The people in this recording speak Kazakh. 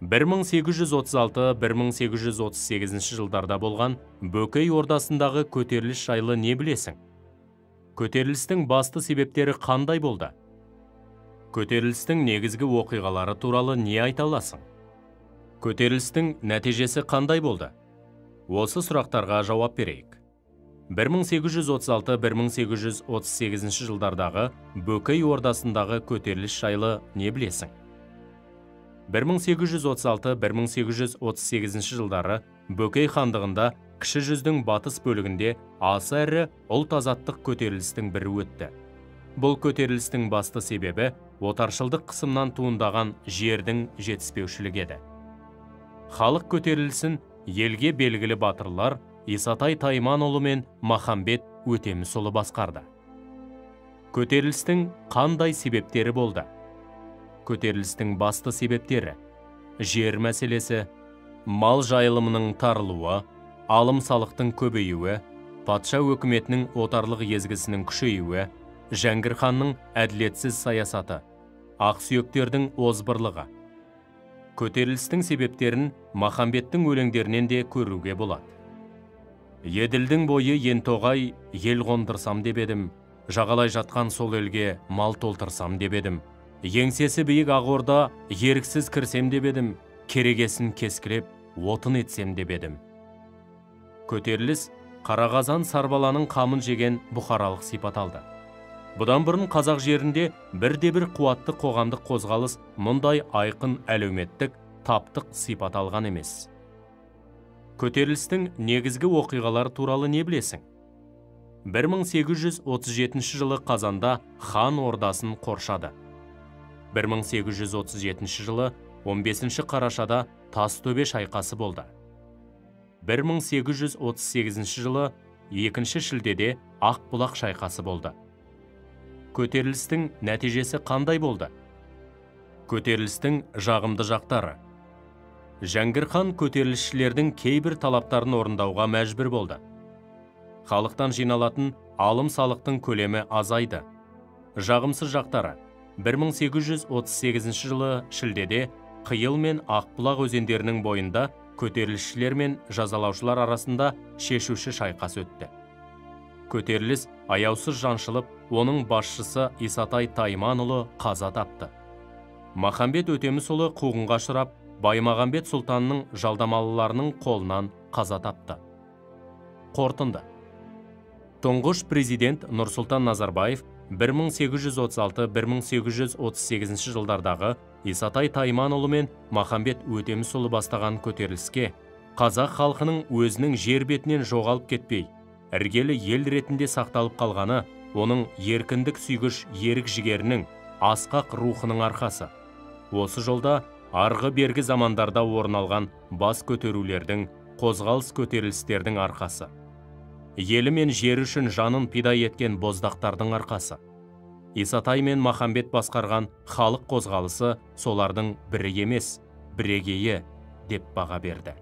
1836-1838 жылдарда болған Бөкей ордасындағы көтеріліс жайлы не білесің? Көтерілістің басты себептері қандай болды? Көтерілістің негізгі оқиғалары туралы не айта аласың? Көтерілістің нәтижесі қандай болды? Осы сұрақтарға жауап берейік. 1836-1838 жылдардағы Бөкей ордасындағы көтеріліс жайлы не білесің? 1836-1838 жылдары Бөкей хандығында кіші жүздің батыс бөлігінде аса ірі ұлт-азаттық көтерілістің бірі өтті. Бұл көтерілістің басты себебі отаршылдық қысымнан туындаған жердің жетіспеушілігі еді. Халық көтерілісін елге белгілі батырлар Исатай Тайманұлы мен Махамбет Өтемісұлы басқарды. Көтерілістің қандай себептері болды? Көтерілістің басты себептері: жер мәселесі, мал жайылымының тарылуы, алым-салықтың көбеюі, патша өкіметінің отарлық езгісінің күшеюі, Жәңгір ханның әділетсіз саясаты, ақсүйектердің озбырлығы. Көтерілістің себептерін Махамбеттің өлеңдерінен де көруге болады. Еділдің бойы ентоғай, ел қондырсам деп едім, жағалай жатқан сол елге мал толтырсам деп едім. Еңсесі биік Ағорда еріксіз кірсем деп едім, керегесін кескілеп, отын етсем деп едім. Көтеріліс Қарақазан Сарбаланың қамын жеген бұқаралық сипат алды. Бұдан бұрын қазақ жерінде бірде-бір қуатты қоғамдық қозғалыс мұндай айқын әлеуметтік, таптық сипат алған емес. Көтерілістің негізгі оқиғалары туралы не білесің? 1837 жылы қазанда хан ордасын қоршады. 1837 жылы 15 қарашада Тастөбе шайқасы болды. 1838 жылы 2 шілдеде Ақбұлақ шайқасы болды. Көтерілістің нәтижесі қандай болды? Көтерілістің жағымды жақтары: Жәңгір хан көтерілісшілердің кейбір талаптарын орындауға мәжбүр болды. Халықтан жиналатын алым-салықтың көлемі азайды. Жағымсыз жақтары: 1838 жылы шілдеде Қиыл мен Ақбұлақ өзендерінің бойында көтерілісшілер мен жазалаушылар арасында шешуші шайқас өтті. Көтеріліс аяусыз жаншылып, оның басшысы Исатай Тайманұлы қаза тапты. Махамбет Өтемісұлы қуғынға ұшырап, Баймағамбет сұлтанның жалдамалыларының қолынан қаза тапты. Қорытынды: тұңғыш президент Нұрсұлтан Назарбаев 1836-1838 жылдардағы Исатай Тайманұлы мен Махамбет Өтемісұлы бастаған көтеріліске қазақ халқының өзінің жер бетінен жоғалып кетпей, іргелі ел ретінде сақталып қалғаны оның еркіндік сүйгіш ерік жігерінің, асқақ рухының арқасы. Осы жолда арғы-бергі замандарда орын алған бас көтерулердің, қозғалыс көтерілістердің арқасы. Елі мен жері үшін жанын пида еткен боздақтардың арқасы. Исатай мен Махамбет басқарған халық қозғалысы солардың бірі емес, бірегейі деп баға берді.